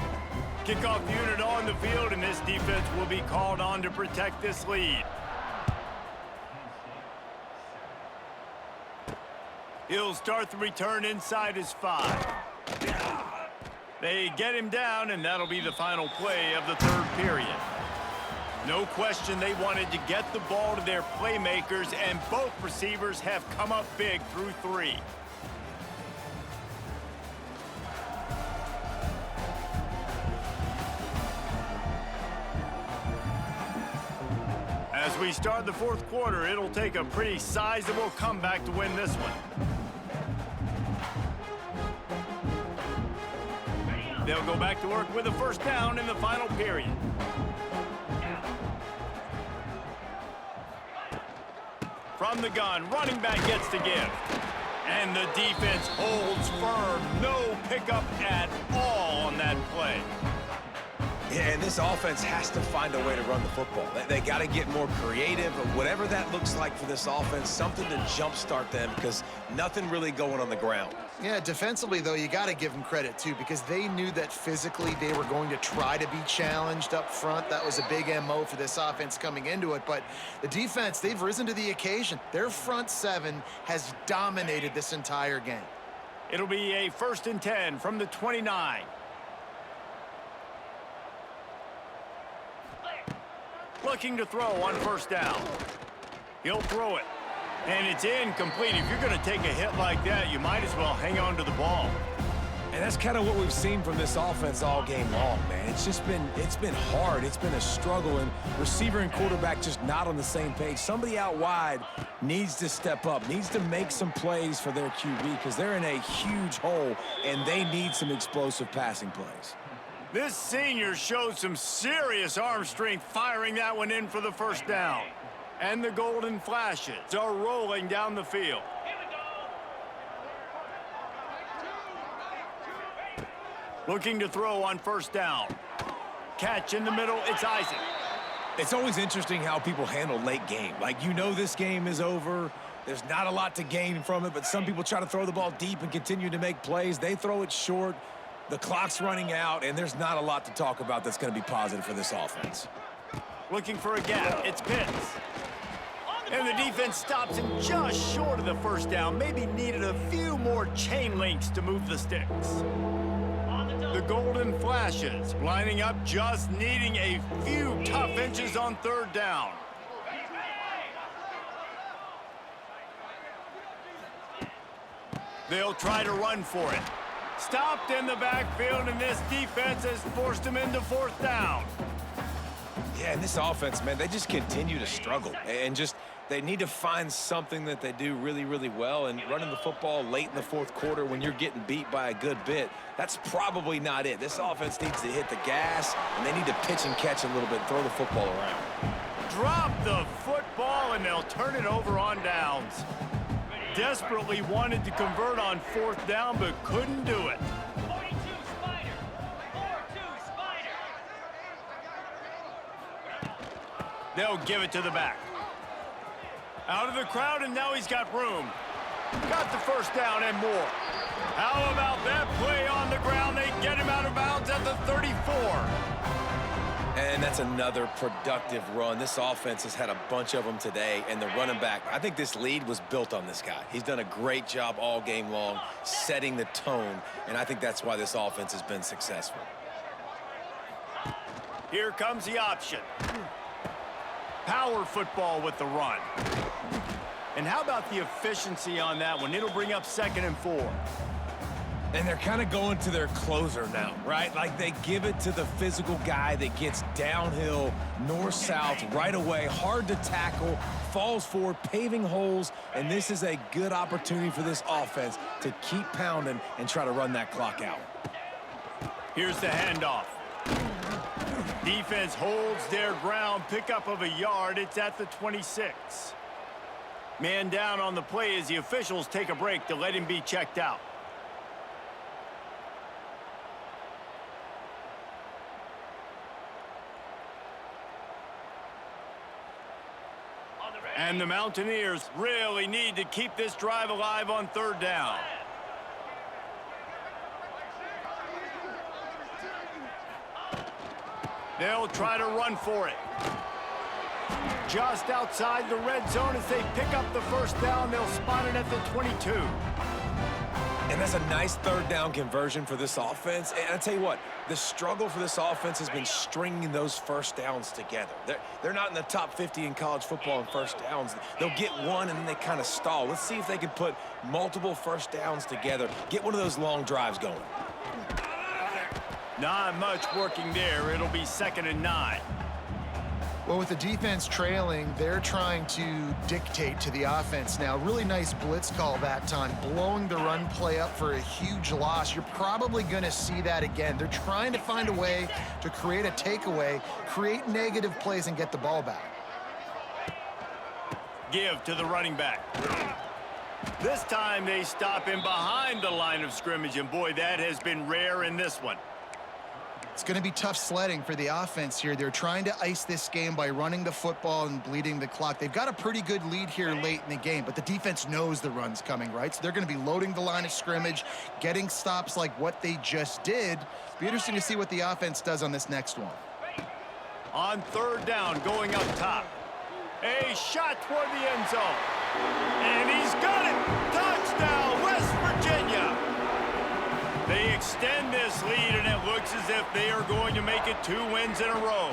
Kickoff unit on the field, and this defense will be called on to protect this lead. He'll start the return inside his 5. They get him down, and that'll be the final play of the third period. No question they wanted to get the ball to their playmakers, and both receivers have come up big through 3. As we start the fourth quarter, it'll take a pretty sizable comeback to win this one. They'll go back to work with a first down in the final period. From the gun, running back gets the give. And the defense holds firm. No pickup at all on that play. Yeah, and this offense has to find a way to run the football. They got to get more creative, or whatever that looks like for this offense, something to jumpstart them, because nothing really going on the ground. Yeah, defensively, though, you got to give them credit, too, because they knew that physically they were going to try to be challenged up front. That was a big MO for this offense coming into it. But the defense, they've risen to the occasion. Their front 7 has dominated this entire game. It'll be a 1st and 10 from the 29. Looking to throw on 1st down. He'll throw it. And it's incomplete. If you're going to take a hit like that, you might as well hang on to the ball. And that's kind of what we've seen from this offense all game long, man. It's been hard. It's been a struggle, and receiver and quarterback just not on the same page. Somebody out wide needs to step up, needs to make some plays for their QB because they're in a huge hole, and they need some explosive passing plays. This senior showed some serious arm strength firing that one in for the 1st down. And the golden flashes are rolling down the field. Looking to throw on 1st down. Catch in the middle, it's Isaac. It's always interesting how people handle late game. Like, you know this game is over. There's not a lot to gain from it, but some people try to throw the ball deep and continue to make plays. They throw it short. The clock's running out, and there's not a lot to talk about that's going to be positive for this offense. Looking for a gap, it's Pitts. And the defense stops him just short of the 1st down. Maybe needed a few more chain links to move the sticks. The golden flashes lining up, just needing a few tough inches on 3rd down. They'll try to run for it. Stopped in the backfield, and this defense has forced him into 4th down. Yeah, and this offense, man, they just continue to struggle. And just, they need to find something that they do really, really well. And running the football late in the 4th quarter when you're getting beat by a good bit, that's probably not it. This offense needs to hit the gas, and they need to pitch and catch a little bit and throw the football around. Drop the football, and they'll turn it over on downs. Desperately wanted to convert on 4th down, but couldn't do it. 42 Spider. 4-2 Spider. They'll give it to the back. Out of the crowd, and now he's got room. Got the 1st down and more. How about that play on the ground? They get him out of bounds at the 34. And that's another productive run. This offense has had a bunch of them today, and the running back, I think this lead was built on this guy. He's done a great job all game long setting the tone, and I think that's why this offense has been successful. Here comes the option. Power football with the run. And how about the efficiency on that one? It'll bring up 2nd and 4. And they're kind of going to their closer now, right? Like, they give it to the physical guy that gets downhill, north-south, right away, hard to tackle, falls forward, paving holes, and this is a good opportunity for this offense to keep pounding and try to run that clock out. Here's the handoff. Defense holds their ground, pickup of a yard. It's at the 26. Man down on the play as the officials take a break to let him be checked out. And the Mountaineers really need to keep this drive alive on 3rd down. They'll try to run for it. Just outside the red zone as they pick up the 1st down. They'll spot it at the 22. And that's a nice 3rd down conversion for this offense. And I tell you what, the struggle for this offense has been stringing those 1st downs together. They're not in the top 50 in college football in 1st downs. They'll get one and then they kind of stall. Let's see if they can put multiple 1st downs together, get one of those long drives going. Not much working there. It'll be 2nd and 9. Well, with the defense trailing, they're trying to dictate to the offense now. Really nice blitz call that time, blowing the run play up for a huge loss. You're probably going to see that again. They're trying to find a way to create a takeaway, create negative plays, and get the ball back. Give to the running back. This time they stop him behind the line of scrimmage, and boy, that has been rare in this one. It's going to be tough sledding for the offense here. They're trying to ice this game by running the football and bleeding the clock. They've got a pretty good lead here late in the game, but the defense knows the run's coming, right? So they're going to be loading the line of scrimmage, getting stops like what they just did. Be interesting to see what the offense does on this next one. On 3rd down, going up top. A shot toward the end zone. And he's got it! Touchdown, West Virginia! extend this lead, and it looks as if they are going to make it 2 wins in a row.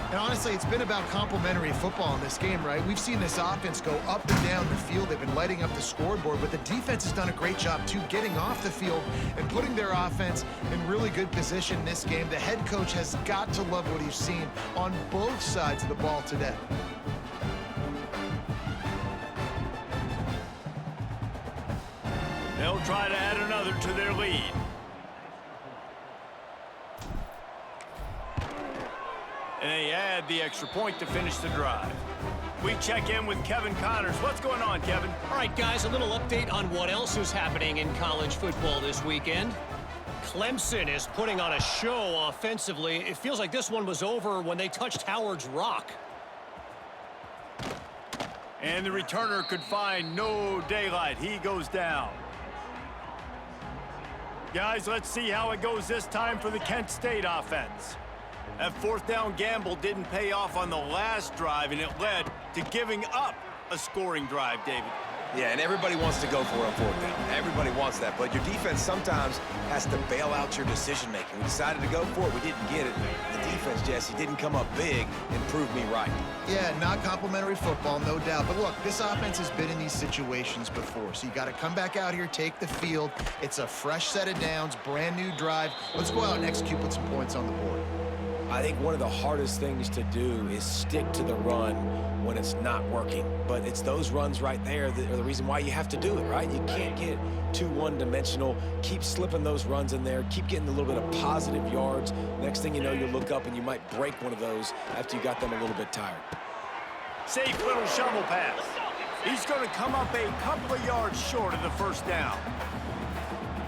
And honestly, it's been about complementary football in this game, right? We've seen this offense go up and down the field. They've been lighting up the scoreboard, but the defense has done a great job, too, getting off the field and putting their offense in really good position in this game. The head coach has got to love what he's seen on both sides of the ball today. They'll try to add another to their lead. And they add the extra point to finish the drive. We check in with Kevin Connors. What's going on, Kevin? All right, guys, a little update on what else is happening in college football this weekend. Clemson is putting on a show offensively. It feels like this one was over when they touched Howard's Rock. And the returner could find no daylight. He goes down. Guys, let's see how it goes this time for the Kent State offense. That fourth down gamble didn't pay off on the last drive, and it led to giving up a scoring drive, David. Yeah, and everybody wants to go for it on fourth down. Everybody wants that, but your defense sometimes has to bail out your decision-making. We decided to go for it. We didn't get it. The defense, Jesse, didn't come up big and prove me right. Yeah, not complimentary football, no doubt. But look, this offense has been in these situations before, so you got to come back out here, take the field. It's a fresh set of downs, brand new drive. Let's go out and execute, put some points on the board. I think one of the hardest things to do is stick to the run when it's not working. But it's those runs right there that are the reason why you have to do it, right? You can't get too one-dimensional. Keep slipping those runs in there. Keep getting a little bit of positive yards. Next thing you know, you look up and you might break one of those after you got them a little bit tired. Safe little shovel pass. He's going to come up a couple of yards short of the first down.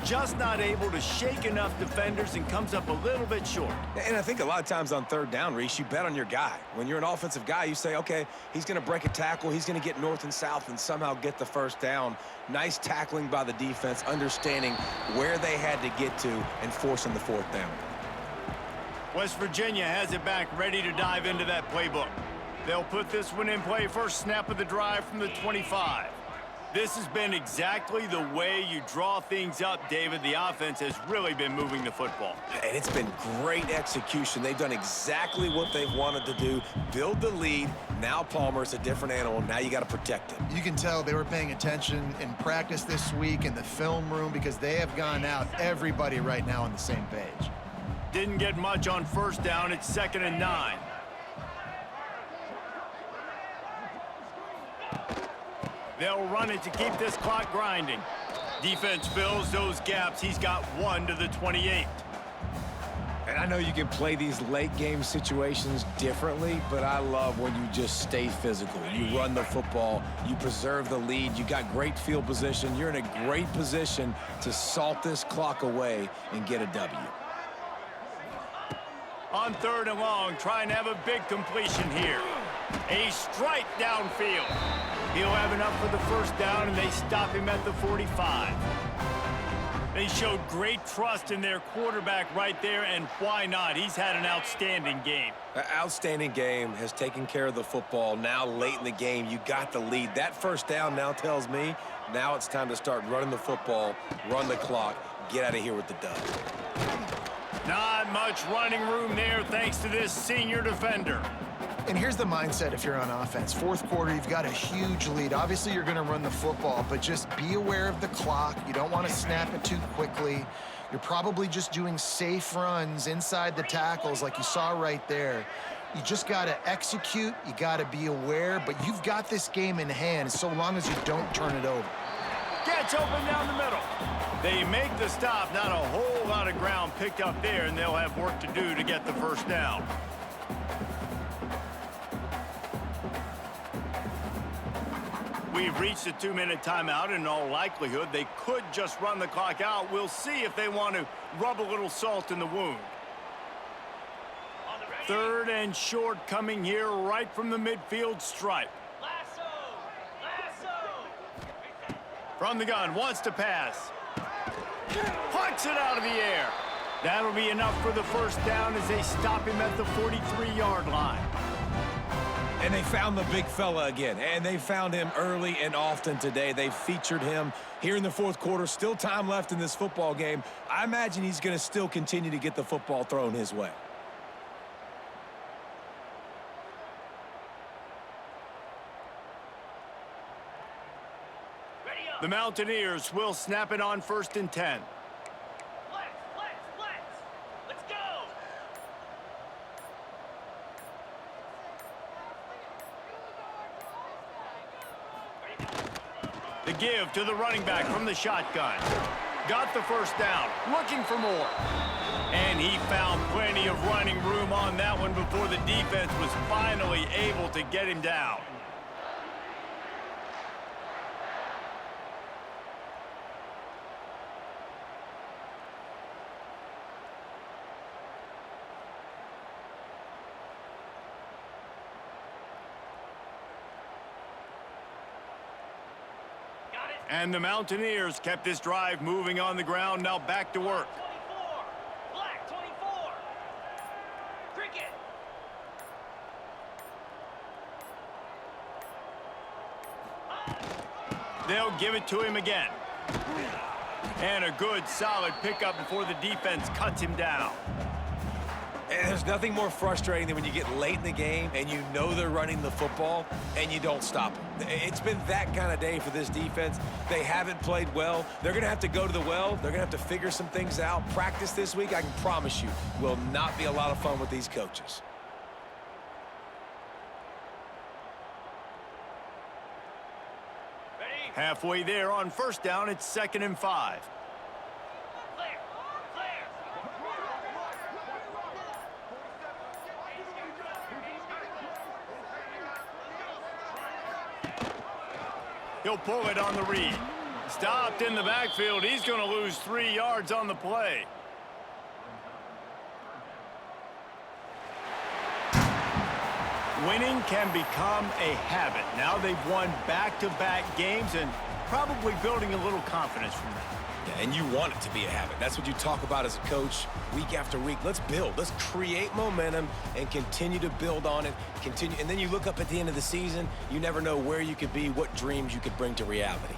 Just not able to shake enough defenders and comes up a little bit short. And I think a lot of times on third down, Reese, you bet on your guy. When you're an offensive guy, you say, okay, he's going to break a tackle, he's going to get north and south and somehow get the first down. Nice tackling by the defense, understanding where they had to get to and forcing the fourth down. West Virginia has it back, ready to dive into that playbook. They'll put this one in play first snap of the drive from the 25. This has been exactly the way you draw things up, David. The offense has really been moving the football. And it's been great execution. They've done exactly what they've wanted to do. Build the lead. Now Palmer's a different animal. Now you got to protect him. You can tell they were paying attention in practice this week in the film room because they have gone out, everybody right now on the same page. Didn't get much on first down. It's 2nd and 9. They'll run it to keep this clock grinding. Defense fills those gaps. He's got 1 to the 28. And I know you can play these late game situations differently, but I love when you just stay physical. You run the football, you preserve the lead, you got great field position. You're in a great position to salt this clock away and get a W. On 3rd and long, trying to have a big completion here. A strike downfield. He'll have enough for the first down, and they stop him at the 45. They showed great trust in their quarterback right there, and why not? He's had an outstanding game. An outstanding game, has taken care of the football. Now late in the game, you got the lead. That first down now tells me now it's time to start running the football, run the clock, get out of here with the dub. Not much running room there thanks to this senior defender. And here's the mindset if you're on offense. Fourth quarter, you've got a huge lead. Obviously, you're going to run the football, but just be aware of the clock. You don't want to snap it too quickly. You're probably just doing safe runs inside the tackles like you saw right there. You just got to execute. You got to be aware, but you've got this game in hand so long as you don't turn it over. Gets open down the middle. They make the stop. Not a whole lot of ground picked up there, and they'll have work to do to get the first down. We've reached a 2-minute timeout. In all likelihood, they could just run the clock out. We'll see if they want to rub a little salt in the wound. 3rd and short coming here right from the midfield stripe. From the gun, wants to pass. Pucks it out of the air. That'll be enough for the first down as they stop him at the 43-yard line. And they found the big fella again, and they found him early and often today. They featured him here in the fourth quarter. Still time left in this football game. I imagine he's going to still continue to get the football thrown his way. The Mountaineers will snap it on 1st and 10. Flex. Let's go. The give to the running back from the shotgun. Got the first down, looking for more. And he found plenty of running room on that one before the defense was finally able to get him down. And the Mountaineers kept this drive moving on the ground. Now back to work. 24. Black 24. Cricket. They'll give it to him again. And a good, solid pickup before the defense cuts him down. And there's nothing more frustrating than when you get late in the game and you know they're running the football and you don't stop them. It's been that kind of day for this defense. They haven't played well. They're going to have to go to the well. They're going to have to figure some things out. Practice this week, I can promise you, will not be a lot of fun with these coaches. Ready? Halfway there on 1st down, it's 2nd and 5. Clear. He'll pull it on the read. Stopped in the backfield. He's going to lose 3 yards on the play. Winning can become a habit. Now they've won back-to-back games and probably building a little confidence from that. Yeah, and you want it to be a habit. That's what you talk about as a coach week after week. Let's build. Let's create momentum and continue to build on it. And then you look up at the end of the season, you never know where you could be, what dreams you could bring to reality.